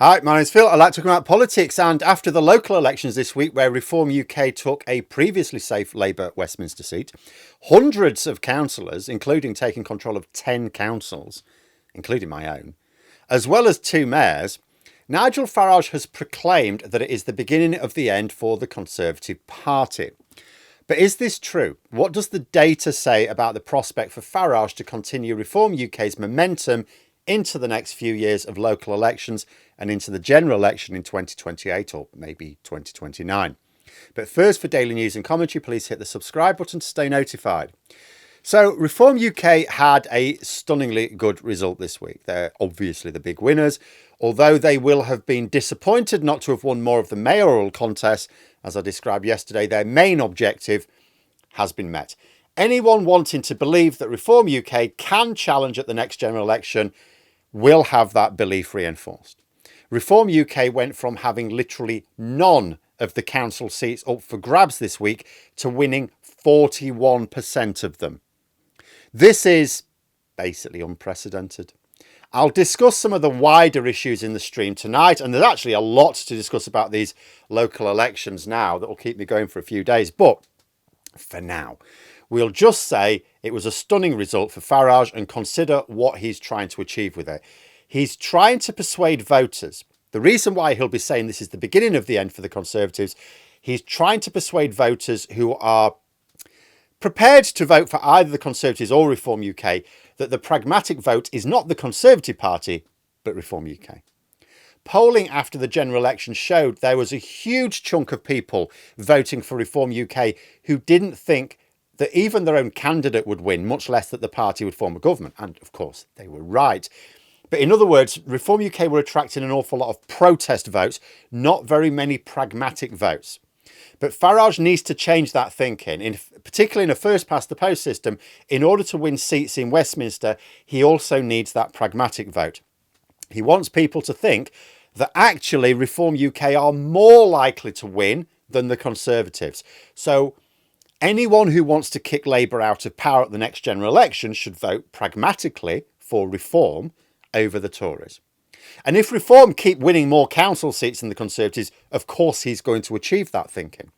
Hi, my name's Phil. I like talking about politics, and after the local elections this week, where Reform UK took a previously safe Labour Westminster seat, hundreds of councillors, including taking control of 10 councils, including my own, as well as 2 mayors, Nigel Farage has proclaimed that it is the beginning of the end for the Conservative Party. But is this true? What does the data say about the prospect for Farage to continue Reform UK's momentum into the next few years of local elections and into the general election in 2028 or maybe 2029? But first, for daily news and commentary, please hit the subscribe button to stay notified. So Reform UK had a stunningly good result this week. They're obviously the big winners, although they will have been disappointed not to have won more of the mayoral contest. As I described yesterday, their main objective has been met. Anyone wanting to believe that Reform UK can challenge at the next general election will have that belief reinforced. Reform UK went from having literally none of the council seats up for grabs this week to winning 41% of them. This is basically unprecedented. I'll discuss some of the wider issues in the stream tonight, and there's actually a lot to discuss about these local elections now that will keep me going for a few days. But for now, we'll just say it was a stunning result for Farage and consider what he's trying to achieve with it. He's trying to persuade voters. The reason why he'll be saying this is the beginning of the end for the Conservatives, he's trying to persuade voters who are prepared to vote for either the Conservatives or Reform UK that the pragmatic vote is not the Conservative Party, but Reform UK. Polling after the general election showed there was a huge chunk of people voting for Reform UK who didn't think that even their own candidate would win, much less that the party would form a government. And of course, they were right. But in other words, Reform UK were attracting an awful lot of protest votes, not very many pragmatic votes. But Farage needs to change that thinking, particularly in a first-past-the-post system. In order to win seats in Westminster, he also needs that pragmatic vote. He wants people to think that actually Reform UK are more likely to win than the Conservatives. So anyone who wants to kick Labour out of power at the next general election should vote pragmatically for Reform over the Tories. And if Reform keep winning more council seats than the Conservatives, of course he's going to achieve that thinking.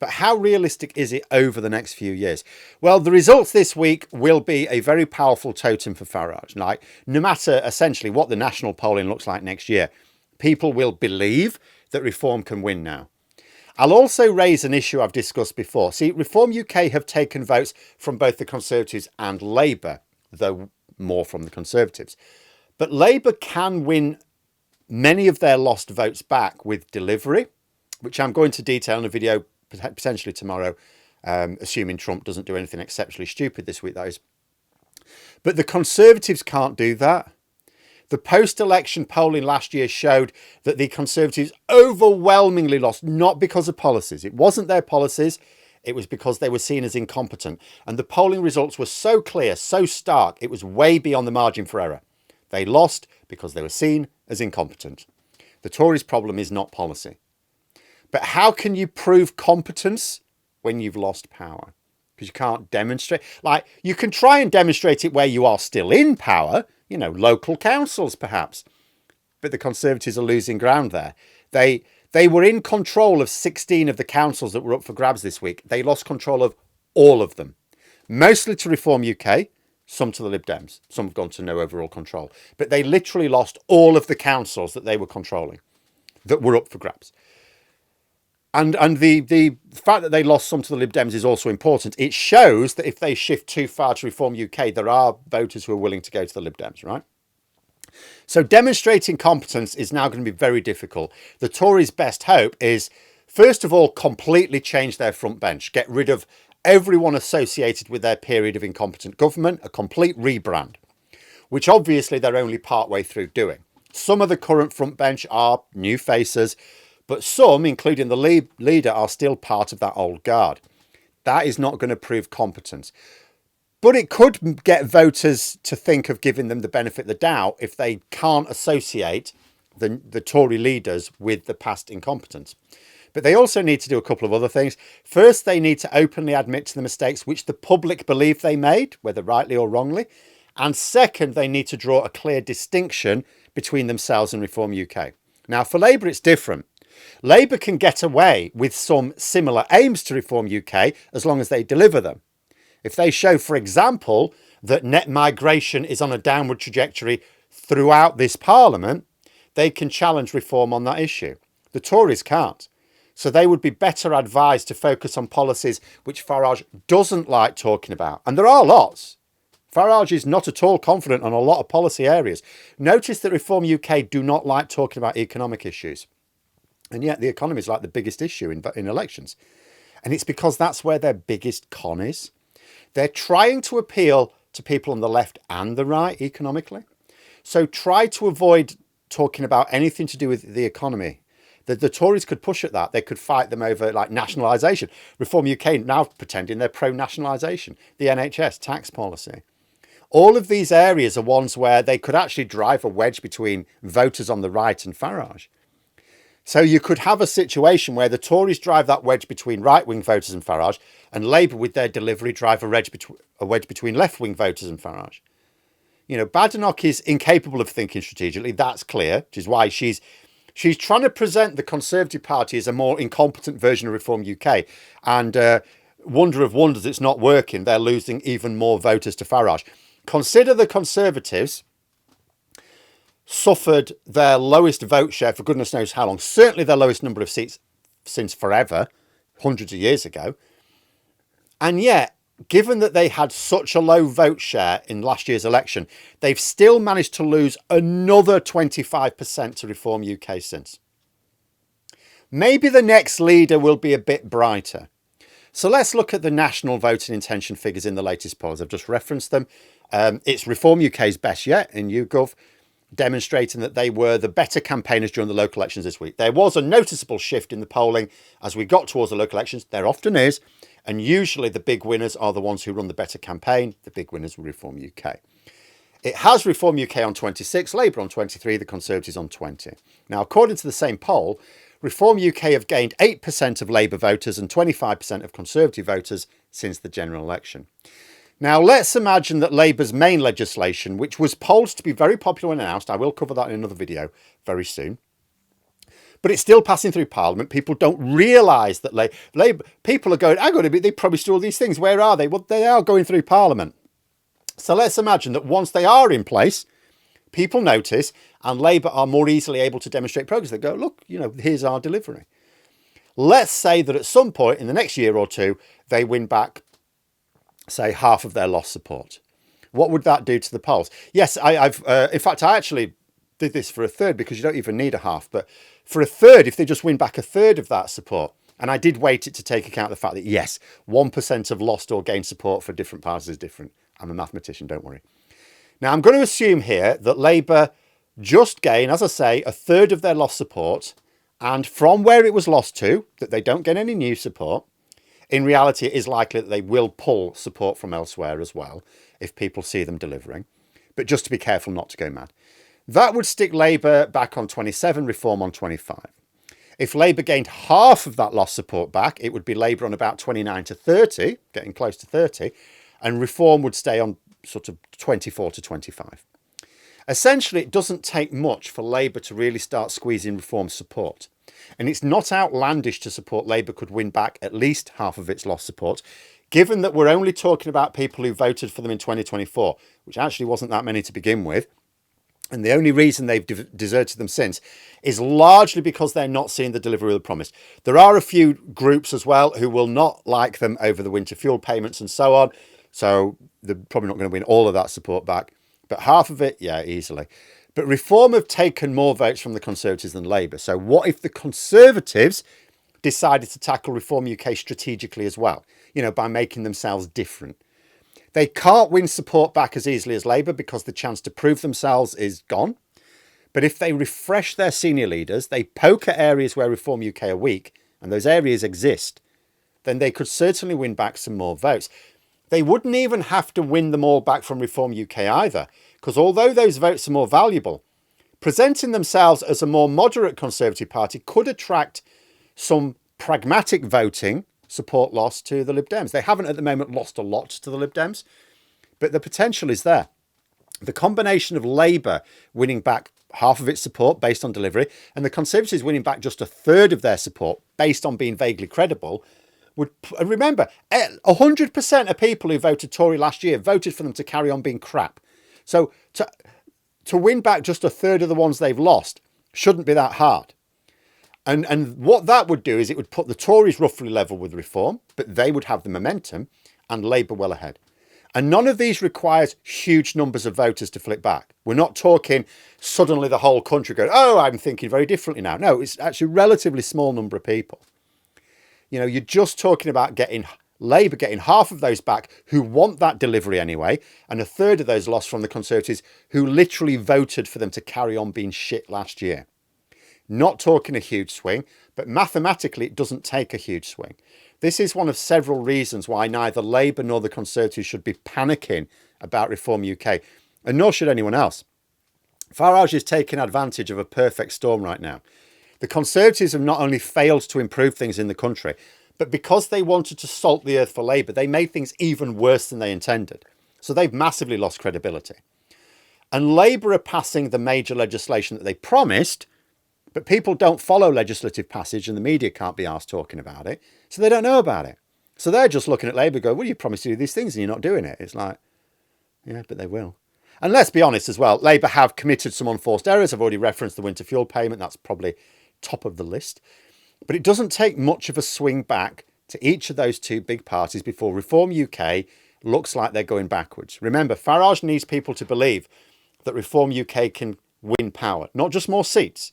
But how realistic is it over the next few years? Well, the results this week will be a very powerful totem for Farage. Like, no matter essentially what the national polling looks like next year, people will believe that Reform can win now. I'll also raise an issue I've discussed before. See, Reform UK have taken votes from both the Conservatives and Labour, though more from the Conservatives. But Labour can win many of their lost votes back with delivery, which I'm going to detail in a video potentially tomorrow, assuming Trump doesn't do anything exceptionally stupid this week, that is. But the Conservatives can't do that. The post-election polling last year showed that the Conservatives overwhelmingly lost, not because of policies. It wasn't their policies. It was because they were seen as incompetent. And the polling results were so clear, so stark, it was way beyond the margin for error. They lost because they were seen as incompetent. The Tories' problem is not policy. But how can you prove competence when you've lost power? Because you can't demonstrate. Like, you can try and demonstrate it where you are still in power, you know, local councils perhaps. But the Conservatives are losing ground there. They were in control of 16 of the councils that were up for grabs this week. They lost control of all of them, mostly to Reform UK. Some to the Lib Dems. Some have gone to no overall control. But they literally lost all of the councils that they were controlling, that were up for grabs. And the fact that they lost some to the Lib Dems is also important. It shows that if they shift too far to Reform UK, there are voters who are willing to go to the Lib Dems, right? So demonstrating competence is now going to be very difficult. The Tories' best hope is, first of all, completely change their front bench. Get rid of everyone associated with their period of incompetent government, a complete rebrand, which obviously they're only partway through doing. Some of the current front bench are new faces, but some, including the leader, are still part of that old guard. That is not going to prove competence. But it could get voters to think of giving them the benefit of the doubt if they can't associate the Tory leaders with the past incompetence. But they also need to do a couple of other things. First, they need to openly admit to the mistakes which the public believe they made, whether rightly or wrongly. And second, they need to draw a clear distinction between themselves and Reform UK. Now, for Labour, it's different. Labour can get away with some similar aims to Reform UK as long as they deliver them. If they show, for example, that net migration is on a downward trajectory throughout this Parliament, they can challenge reform on that issue. The Tories can't. So they would be better advised to focus on policies which Farage doesn't like talking about. And there are lots. Farage is not at all confident on a lot of policy areas. Notice that Reform UK do not like talking about economic issues. And yet the economy is like the biggest issue in elections. And it's because that's where their biggest con is. They're trying to appeal to people on the left and the right economically. So try to avoid talking about anything to do with the economy. The Tories could push at that. They could fight them over like nationalisation. Reform UK now pretending they're pro-nationalisation. The NHS, tax policy. All of these areas are ones where they could actually drive a wedge between voters on the right and Farage. So you could have a situation where the Tories drive that wedge between right-wing voters and Farage, and Labour, with their delivery, drive a wedge between left-wing voters and Farage. You know, Badenoch is incapable of thinking strategically. That's clear, which is why she's trying to present the Conservative Party as a more incompetent version of Reform UK. And wonder of wonders, it's not working. They're losing even more voters to Farage. Consider the Conservatives suffered their lowest vote share for goodness knows how long. Certainly their lowest number of seats since forever, hundreds of years ago. And yet, given that they had such a low vote share in last year's election, they've still managed to lose another 25% to Reform UK since. Maybe the next leader will be a bit brighter. So let's look at the national voting intention figures in the latest polls. I've just referenced them. It's Reform UK's best yet in YouGov, demonstrating that they were the better campaigners during the local elections this week. There was a noticeable shift in the polling as we got towards the local elections. There often is. And usually the big winners are the ones who run the better campaign. The big winners will Reform UK. It has Reform UK on 26, Labour on 23, the Conservatives on 20. Now, according to the same poll, Reform UK have gained 8% of Labour voters and 25% of Conservative voters since the general election. Now, let's imagine that Labour's main legislation, which was polled to be very popular when announced, I will cover that in another video very soon, but it's still passing through Parliament. People don't realise that Labour people are going, they promised all these things. Where are they? Well, they are going through Parliament. So let's imagine that once they are in place, people notice and Labour are more easily able to demonstrate progress. They go, look, here's our delivery. Let's say that at some point in the next year or two, they win back, say, half of their lost support. What would that do to the polls? Yes, in fact, I actually did this for a third because you don't even need a half. But for a third, if they just win back a third of that support, and I did weight it to take account of the fact that, yes, 1% of lost or gained support for different parties is different. I'm a mathematician, don't worry. Now, I'm going to assume here that Labour just gain, as I say, a third of their lost support. And from where it was lost to, that they don't get any new support, in reality, it is likely that they will pull support from elsewhere as well, if people see them delivering. But just to be careful not to go mad. That would stick Labour back on 27, Reform on 25. If Labour gained half of that lost support back, it would be Labour on about 29 to 30, getting close to 30, and Reform would stay on sort of 24 to 25. Essentially, it doesn't take much for Labour to really start squeezing Reform's support. And it's not outlandish to support Labour could win back at least half of its lost support, given that we're only talking about people who voted for them in 2024, which actually wasn't that many to begin with. And the only reason they've deserted them since is largely because they're not seeing the delivery of the promise. There are a few groups as well who will not like them over the winter fuel payments and so on. So they're probably not going to win all of that support back. But half of it, yeah, easily. But Reform have taken more votes from the Conservatives than Labour. So what if the Conservatives decided to tackle Reform UK strategically as well? By making themselves different. They can't win support back as easily as Labour because the chance to prove themselves is gone. But if they refresh their senior leaders, they poke at areas where Reform UK are weak, and those areas exist, then they could certainly win back some more votes. They wouldn't even have to win them all back from Reform UK either, because although those votes are more valuable, presenting themselves as a more moderate Conservative Party could attract some pragmatic voting support loss to the Lib Dems. They haven't at the moment lost a lot to the Lib Dems, but the potential is there. The combination of Labour winning back half of its support based on delivery, and the Conservatives winning back just a third of their support based on being vaguely credible, would, remember, 100% of people who voted Tory last year voted for them to carry on being crap. So to win back just a third of the ones they've lost shouldn't be that hard. And what that would do is it would put the Tories roughly level with Reform, but they would have the momentum, and Labour well ahead. And none of these requires huge numbers of voters to flip back. We're not talking suddenly the whole country going, oh, I'm thinking very differently now. No, it's actually a relatively small number of people. You know, you're just talking about getting Labour getting half of those back who want that delivery anyway, and a third of those lost from the Conservatives who literally voted for them to carry on being shit last year. Not talking a huge swing, but mathematically it doesn't take a huge swing. This is one of several reasons why neither Labour nor the Conservatives should be panicking about Reform UK, and nor should anyone else. Farage is taking advantage of a perfect storm right now. The Conservatives have not only failed to improve things in the country, but because they wanted to salt the earth for Labour, they made things even worse than they intended. So they've massively lost credibility. And Labour are passing the major legislation that they promised, but people don't follow legislative passage and the media can't be asked talking about it. So they don't know about it. So they're just looking at Labour going, well, you promised to do these things and you're not doing it. It's like, yeah, but they will. And let's be honest as well, Labour have committed some unforced errors. I've already referenced the winter fuel payment. That's probably top of the list. But it doesn't take much of a swing back to each of those two big parties before Reform UK looks like they're going backwards. Remember, Farage needs people to believe that Reform UK can win power, not just more seats.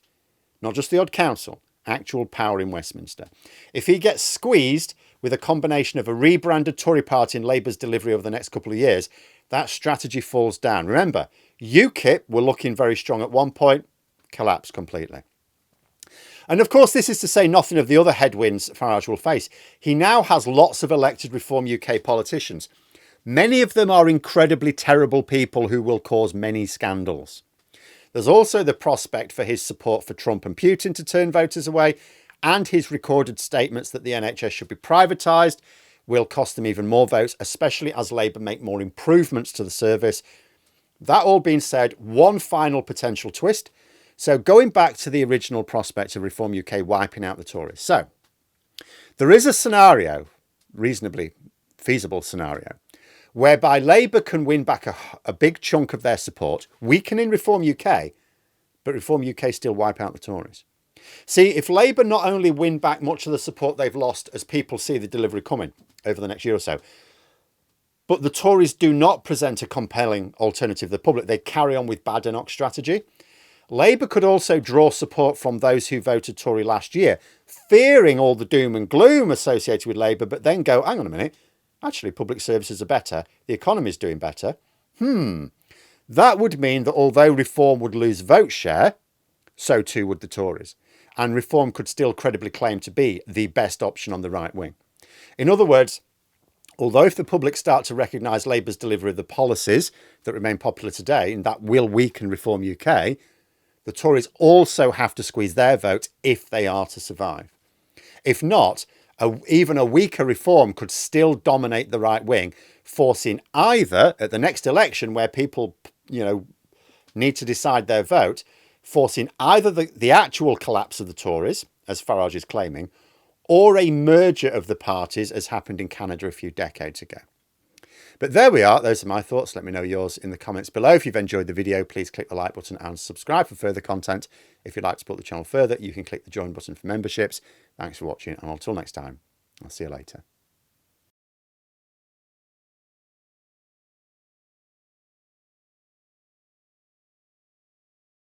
Not just the odd council, actual power in Westminster. If he gets squeezed with a combination of a rebranded Tory party and Labour's delivery over the next couple of years, that strategy falls down. Remember, UKIP were looking very strong at one point, collapsed completely. And of course, this is to say nothing of the other headwinds Farage will face. He now has lots of elected Reform UK politicians. Many of them are incredibly terrible people who will cause many scandals. There's also the prospect for his support for Trump and Putin to turn voters away, and his recorded statements that the NHS should be privatised will cost them even more votes, especially as Labour make more improvements to the service. That all being said, one final potential twist. So going back to the original prospect of Reform UK wiping out the Tories. So there is a scenario, reasonably feasible scenario, whereby Labour can win back a big chunk of their support, weakening Reform UK, but Reform UK still wipe out the Tories. See, if Labour not only win back much of the support they've lost as people see the delivery coming over the next year or so, but the Tories do not present a compelling alternative to the public, they carry on with Badenoch strategy, Labour could also draw support from those who voted Tory last year, fearing all the doom and gloom associated with Labour, but then go, hang on a minute, actually, public services are better. The economy is doing better. That would mean that although Reform would lose vote share, so too would the Tories. And Reform could still credibly claim to be the best option on the right wing. In other words, although if the public start to recognise Labour's delivery of the policies that remain popular today, and that will weaken Reform UK, the Tories also have to squeeze their vote if they are to survive. If not, even a weaker Reform could still dominate the right wing, forcing either at the next election where people, need to decide their vote, forcing either the actual collapse of the Tories, as Farage is claiming, or a merger of the parties as happened in Canada a few decades ago. But there we are. Those are my thoughts. Let me know yours in the comments below. If you've enjoyed the video, please click the like button and subscribe for further content. If you'd like to support the channel further, you can click the join button for memberships. Thanks for watching, and until next time, I'll see you later.